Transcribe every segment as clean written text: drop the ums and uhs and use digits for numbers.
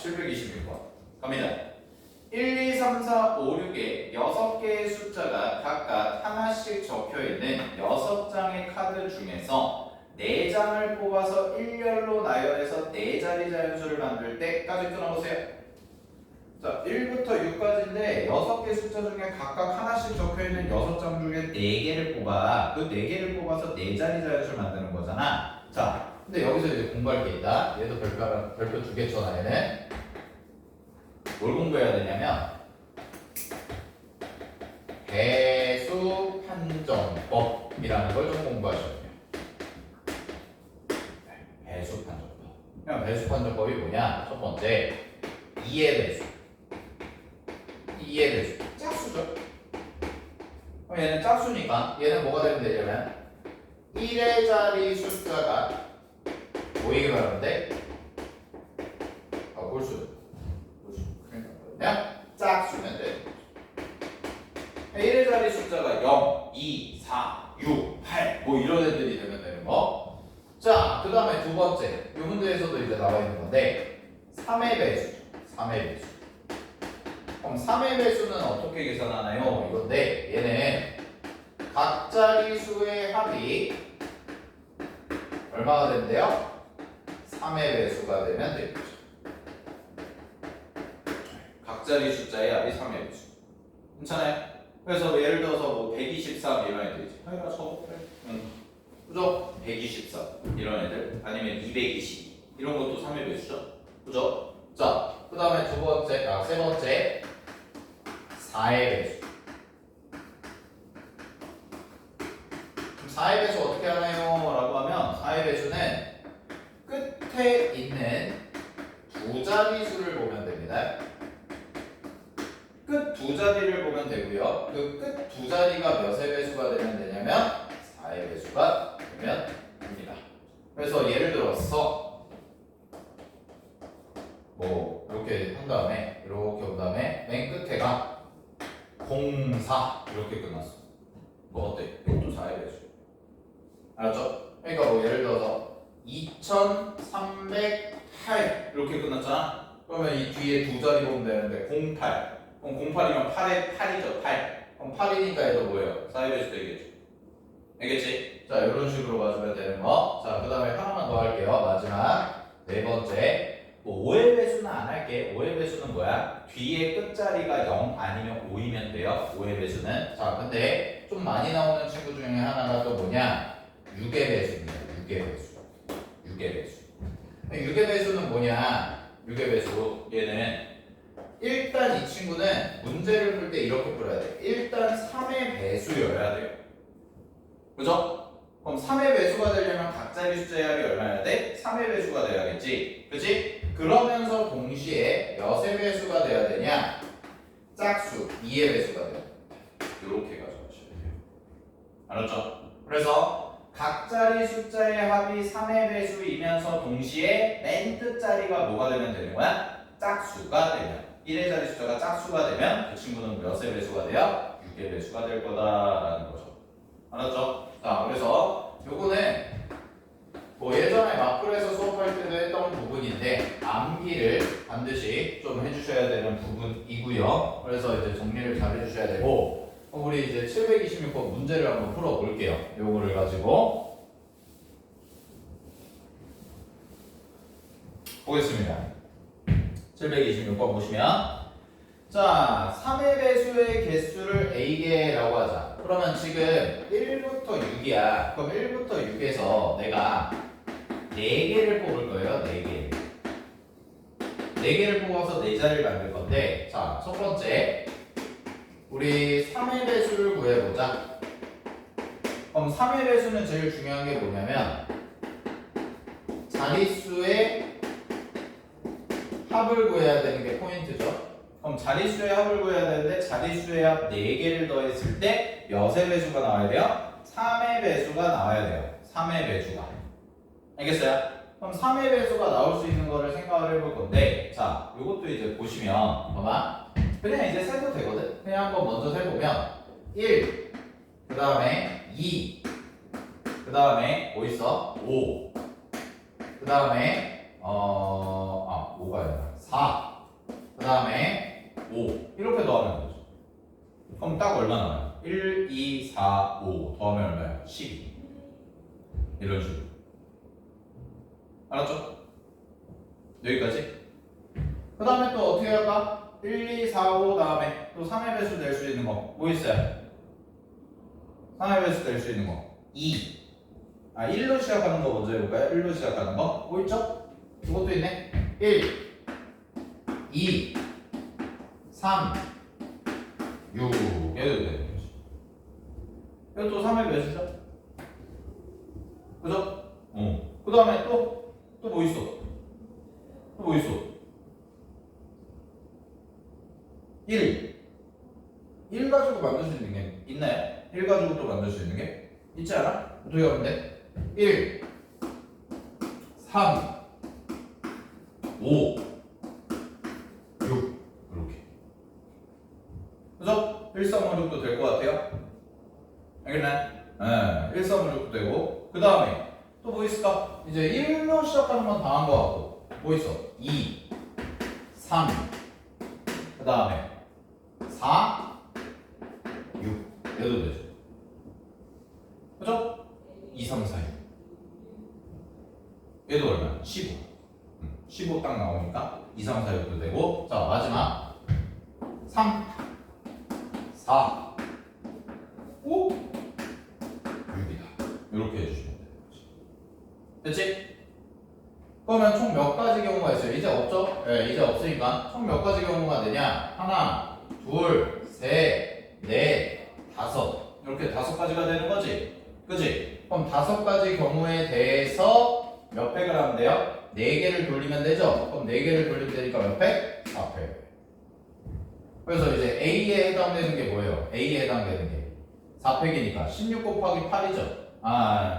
726번 갑니다. 1, 2, 3, 4, 5, 6에 6개의 숫자가 각각 하나씩 적혀있는 6장의 카드 중에서 4장을 뽑아서 일렬로 나열해서 4자리 자연수를 만들 때까지 끊어보세요. 자, 1부터 6까지인데 6개 숫자 중에 각각 하나씩 적혀있는 6장 중에 4개를 뽑아. 그 4개를 뽑아서 4자리 자연수를 만드는 거잖아. 자, 근데 여기서 이제 공부할 게 있다. 얘도 별표 2개 쳐놔. 얘는 뭘 공부해야 되냐면 배수 판정법이라는 걸 좀 공부하셔야 돼요. 배수 판정법. 그럼 배수 판정법이 뭐냐? 첫 번째 2의 배수. 2의 배수. 짝수죠. 그럼 얘는 짝수니까 얘는 뭐가 되면 되냐면 1의 자리 숫자가 보이게 말하는데 볼수. 그냥 짝수면 돼. 1의 자리 숫자가 0, 2, 4, 6, 8 뭐 이런 애들이 되면 되는 거. 자, 그 다음에 두 번째 이 문제에서도 이제 나와 있는 건데 3의 배수죠. 3의 배수. 그럼 3의 배수는 어떻게 계산하나요? 이건데 얘는 각 자리수의 합이 얼마가 된대요? 3의 배수가 되면 되겠죠. 각자리 숫자의 합이 3의 배수. 괜찮아요? 그래서 예를 들어서 뭐 123 이런 애들이지. 하이라 저 그죠? 124 이런 애들 아니면 222 이런 것도 3의 배수죠. 그죠? 자, 그 다음에 세 번째 4의 배수. 그럼 4의 배수 어떻게 하나요? 라고 하면 4의 배수는 끝에 있는 두 자리수를 보면 됩니다. 끝 두 자리를 보면 되고요. 그 끝 두 자리가 몇의 배수가 되면 되냐면 4의 배수가 되면 됩니다. 그래서 예를 들어서 뭐 이렇게 한 다음에 이렇게 온 다음에 맨 끝에가 04 이렇게 끝났어. 뭐 어때? 이것도 4의 배수. 알았죠? 그러니까 뭐 예를 들어서 2308 이렇게 끝났잖아. 그러면 이 뒤에 두 자리 보면 되는데 08 그럼 08이면 8의 8이죠. 8 그럼 8이니까 얘도 뭐예요? 4의 배수 되겠죠. 알겠지? 자, 이런 식으로 가지면 되는 거. 자, 그 다음에 하나만 더 할게요. 마지막 네 번째 뭐 5의 배수는 안 할게. 5의 배수는 뭐야? 뒤에 끝자리가 0 아니면 5이면 돼요. 5의 배수는. 자, 근데 좀 많이 나오는 친구 중에 하나가 또 뭐냐? 6의 배수입니다. 6의 배수. 6의 배수. 6의 배수는 뭐냐? 6의 배수. 얘는 일단 이 친구는 문제를 풀 때 이렇게 풀어야 돼. 일단 3의 배수여야 돼요. 그죠? 그럼 3의 배수가 되려면 각자리 숫자의 합이 얼마여야 돼? 3의 배수가 돼야겠지. 그치? 그러면서 동시에 몇의 배수가 돼야 되냐? 짝수 2의 배수가 돼요. 이렇게 가져가셔야 돼요. 알았죠? 그래서 각자리 숫자의 합이 3의 배수이면서 동시에 맨 끝자리가 뭐가 되면 되는 거야? 짝수가 되면. 1의 자리 숫자가 짝수가 되면 그 친구는 몇의 배수가 돼요? 6의 배수가 될 거다라는 거죠. 알았죠? 자, 그래서 요거는 뭐 예전에 마플에서 수업할 때도 했던 부분인데 암기를 반드시 좀 해주셔야 되는 부분이고요. 그래서 이제 정리를 잘 해주셔야 되고 우리 이제 726번 문제를 한번 풀어볼게요. 요거를 가지고 보겠습니다. 726번 보시면 자, 3의 배수의 개수를 A개라고 하자. 그러면 지금 1부터 6이야. 그럼 1부터 6에서 내가 4개를 뽑을 거예요. 4개. 4개를 뽑아서 4자리를 만들 건데 자, 첫 번째 우리 3의 배수를 구해보자. 그럼 3의 배수는 제일 중요한 게 뭐냐면 자릿수의 합을 구해야 되는 게 포인트죠. 그럼 자릿수의 합을 구해야 되는데 자릿수의 합 4개를 더했을 때 몇의 배수가 나와야 돼요? 3의 배수가 나와야 돼요. 3의 배수가. 알겠어요? 그럼 3의 배수가 나올 수 있는 거를 생각을 해볼 건데 자, 이것도 이제 보시면 봐봐. 그냥 이제 세도 되거든? 그냥 한번 먼저 세보면 1, 그 다음에 2, 그 다음에 뭐 있어? 5, 그 다음에 5가 아니라 4. 그 다음에 5. 이렇게 더하면 되죠. 그럼 딱 얼마 나와요? 1, 2, 4, 5 더하면 얼마예요? 12. 이런 식으로. 알았죠? 여기까지. 그 다음에 또 어떻게 할까? 1, 2, 4, 5 다음에 또 3의 배수 될 수 있는 거 뭐 있어요? 3의 배수 될 수 있는 거 2. 1로 시작하는 거 먼저 해볼까요? 1로 시작하는 거 뭐 있죠? 이것도 있네. 1, 2, 3, 6 얘도 되는 거지. 이것도 3의 배수죠? 그죠? 그 다음에 또 뭐 있어? 또 뭐 있어? 1 가지고 만들 수 있는 게 있나요? 1 가지고 또 만들 수 있는 게 있지 않아? 어떻게 하면 돼? 1 3 5 6 이렇게. 그죠? 1, 3, 5, 6도 될 것 같아요? 알겠나요? 네, 1, 3, 5, 6도 되고 그 다음에 또 뭐 있을까? 이제 1로 시작하는 건 다 한 것 같고 뭐 있어? 2 3 그 다음에 4 6 얘도 되죠. 그죠? 2, 3, 4, 6 얘도 얼마야? 15 15 딱 나오니까 2, 3, 4, 6도 되고 자 마지막 3 4 5 6이다 이렇게 해주시면 돼요. 됐지? 그러면 총 몇 가지 경우가 있어요? 이제 없죠? 네, 이제 없으니까 총 몇 가지 경우가 되냐? 하나, 둘, 셋, 넷, 다섯 이렇게 5가지가 되는 거지? 그지? 그럼 5가지 경우에 대해서 몇 팩을 하면 돼요? 4개를 돌리면 되죠? 그럼 4개를 돌리면 되니까 몇 팩? 4팩. 그래서 이제 A에 해당되는 게 뭐예요? A에 해당되는 게 4팩이니까 16 곱하기 8이죠?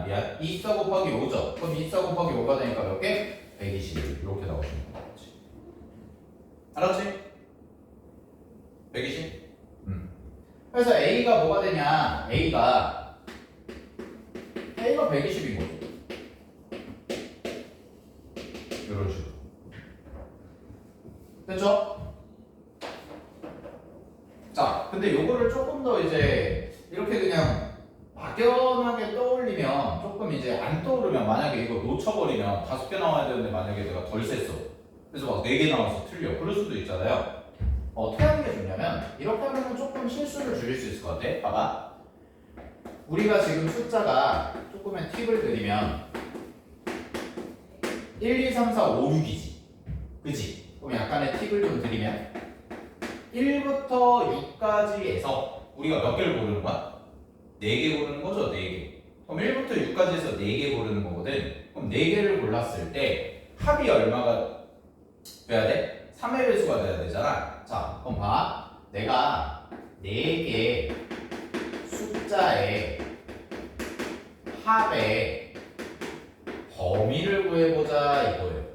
미안. 24 곱하기 5죠? 그럼 24 곱하기 5가 되니까 몇 개? 120 이렇게 나오시는 거지. 알았지? 120? 그래서 A가 뭐가 되냐? A가 120인 거죠. 이런 식으로. 됐죠? 자, 근데 요거를 조금 더 이제 이렇게 그냥 막연하게 떠올리면 조금 이제 안 떠오르면 만약에 이거 놓쳐버리면 5개 나와야 되는데 만약에 내가 덜 셌어. 그래서 막 4개 나와서 틀려. 그럴 수도 있잖아요. 어떻게 하는 게 좋냐면 이렇게 하면 조금 실수를 줄일 수 있을 것 같아. 봐봐. 우리가 지금 숫자가 조금의 팁을 드리면 1, 2, 3, 4, 5, 6이지. 그치? 그럼 약간의 팁을 좀 드리면 1부터 6까지에서 우리가 몇 개를 고르는 거야? 4개 고르는 거죠? 4개. 그럼 1부터 6까지에서 4개 고르는 거거든. 그럼 4개를 골랐을 때 합이 얼마가 돼야 돼? 3의 배수가 돼야 되잖아. 자, 그럼 봐. 내가 4개 숫자의 합의 범위를 구해보자 이거예요.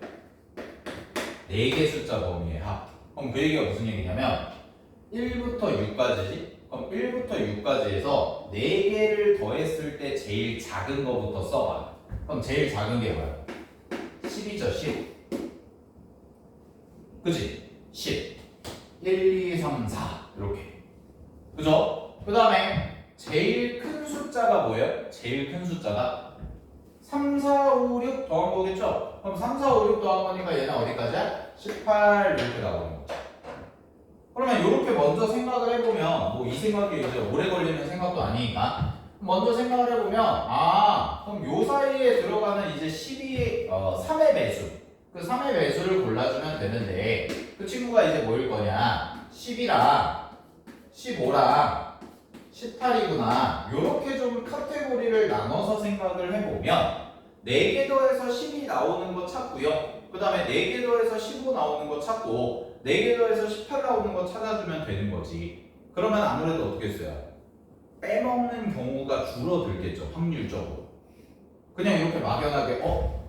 4개 숫자 범위의 합. 그럼 그 얘기가 무슨 얘기냐면 1부터 6까지지? 그럼 1부터 6까지에서 4개를 더했을 때 제일 작은 거부터 써봐. 그럼 제일 작은 게 뭐야? 10이죠, 10. 그치? 10. 1, 2, 3, 4. 이렇게. 그죠? 그 다음에 제일 큰 숫자가 뭐예요? 제일 큰 숫자가 3, 4, 5, 6 더한 거겠죠? 그럼 3, 4, 5, 6 더한 거니까 얘는 어디까지야? 18 이렇게 나오는 거죠. 그러면 이렇게 먼저 생각을 해보면 뭐 이 생각이 이제 오래 걸리는 생각도 아니니까 먼저 생각을 해보면 그럼 요 사이에 들어가는 이제 3의 배수 그 3의 배수를 골라주면 되는데 그 친구가 이제 뭐일 거냐 10이랑 15랑 18이구나 요렇게 좀 카테고리를 나눠서 생각을 해보면 4개 더해서 10이 나오는 거 찾고요 그 다음에 4개 더해서 15 나오는 거 찾고 4개 더해서 18 나오는 거 찾아주면 되는 거지. 그러면 아무래도 어떻게 써요? 빼먹는 경우가 줄어들겠죠, 확률적으로. 그냥 이렇게 막연하게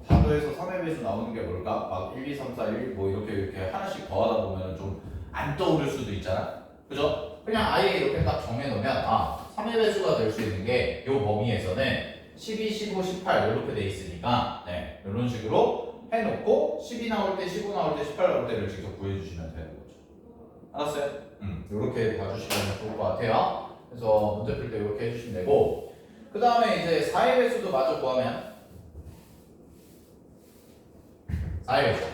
다 더해서 3의 배수 나오는 게 뭘까? 막 1, 2, 3, 4, 1 뭐 이렇게 하나씩 더하다 보면 좀 안 떠오를 수도 있잖아. 그죠? 그냥 아예 이렇게 딱 정해놓으면 3의 배수가 될 수 있는 게 이 범위에서는 12, 15, 18 이렇게 돼 있으니까 이런 식으로 해놓고 12 나올 때, 15 나올 때, 18 나올 때를 직접 구해주시면 되는 거죠. 알았어요? 이렇게 봐주시면 좋을 것 같아요. 그래서 문제 풀 때 이렇게 해주시면 되고, 그 다음에 이제 4의 배수도 마저 구하면 4의 배수.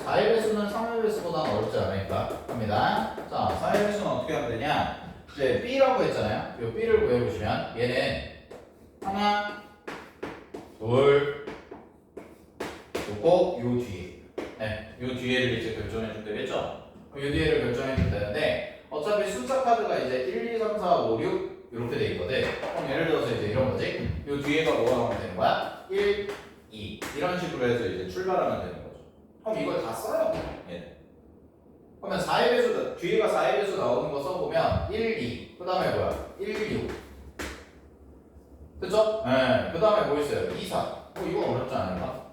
4의 배수는 3의 배수보다는 어렵지 않으니까 합니다. 자, 4의 배수는 어떻게 하면 되냐? 이제 B라고 했잖아요. 이 B를 구해보시면 얘는 하나, 둘, 그리고 요 뒤에, 네, 요 뒤에를 이제 결정해주면 되겠죠? 그럼 요 뒤에를 결정해주면 되는데 어차피 숫자 카드가 이제 1, 2, 3, 4, 5, 6 이렇게 돼 있거든. 그럼 예를 들어서 이제 이런 거지. 요 뒤에가 뭐가 나오면 되는 거야? 1, 2 이런 식으로 해서 이제 출발하면 되는 거죠. 그럼 이걸 다 써요. 얘는. 그러면 4의 배수, 뒤에가 4의 배수 나오는 거 써보면 1, 2, 그 다음에 뭐야? 1, 6 그쵸? 네. 그 다음에 뭐 있어요? 2, 4 이거 어렵지 않을까?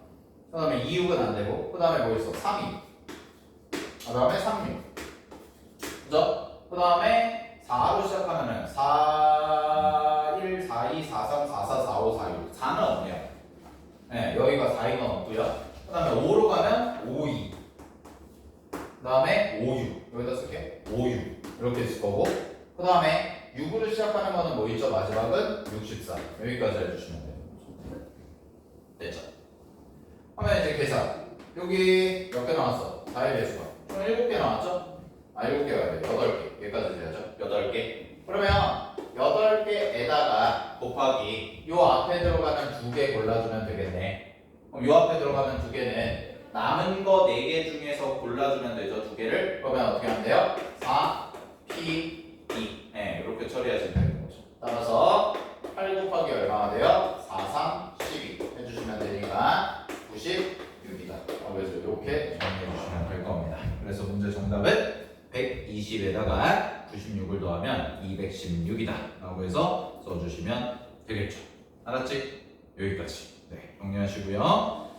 그 다음에 2, 6은 안 되고 그 다음에 뭐 있어? 3, 2 그 다음에 3, 6 그죠? 그 다음에 4로 시작하면은 4, 1, 4, 2, 4, 3, 4, 4, 4, 5, 4, 6 4는 없네요. 네, 여기가 4, 2가 없고요. 그 다음에 5로 가면 5, 2 그 다음에 5, 6 여기다 쓸게 5, 6 이렇게 있을 거고 그 다음에 6으로 시작하는 거는 뭐 있죠? 마지막은 64 여기까지 해주시면 돼요. 됐죠? 그러면 이제 계산 여기 몇 개 나왔어? 4의 배수가 총 7개 나왔죠? 7개가 돼 8개 여기까지 돼야죠? 8개 그러면 8개에다가 곱하기 요 앞에 들어가는 2개 골라주면 되겠네. 그럼 요 앞에 들어가는 2개는 남은 거 4개 중에서 골라주면 되죠. 2개를. 그러면 어떻게 하면 돼요? 4, P, 2. 네, 이렇게 처리하시면 되는 거죠. 따라서 8 곱하기 얼마가 돼요? 4, 3, 12 해주시면 되니까 96이다. 그래서 이렇게 정리해 주시면 될 겁니다. 그래서 문제 정답은 120에다가 96을 더하면 216이다. 라고 해서 써주시면 되겠죠. 알았지? 여기까지. 네, 정리하시고요.